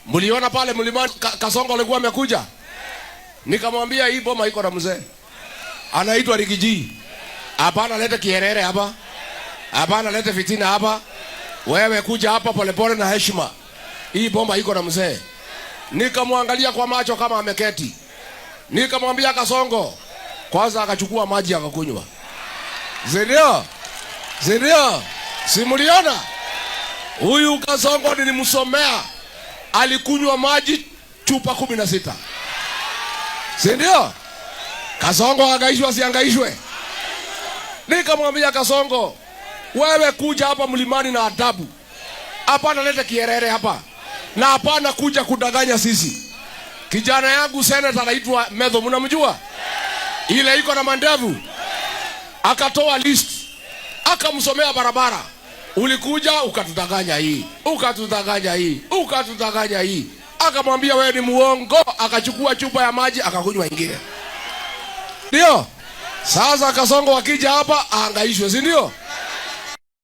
Mliona pale mlimani Kasongo alikuwa amekuja. Nikamwambia hii boma iko na mzee. Anaitwa Rigiji. Hapana lete kierere hapa. Hapana lete fitina hapa. Wewe kuja hapa polepole na heshima. Hii boma iko na mzee. Nikamwangalia kwa macho kama ameketi. Nikamwambia Kasongo. Kwanza akachukua maji akakunywa. Zindio? Zindio? Simuliona? Huyu Kasongo nilimsomea. Alikunywa maji chupa 16. Sindio? Kasongo angaishwe asiangaishwe? Nikamwambia Kasongo, wewe kuja hapa mlimani na adabu. Hapana lete kierere hapa. Na hapana kuja kudanganya sisi. Kijana yangu senator anaitwa Medho, mnamjua? Ile iko na mandevu. Akatoa list. Akamsomea barabara. Ulikuja ukatudanganya hii. Ukatudanganya hii. Ukatudanganya hii. Akamwambia wewe ni muongo, akachukua chupa ya maji akakunywa ingine. Ndio? Sasa Kasongo akija hapa aangaishwe, si ndio?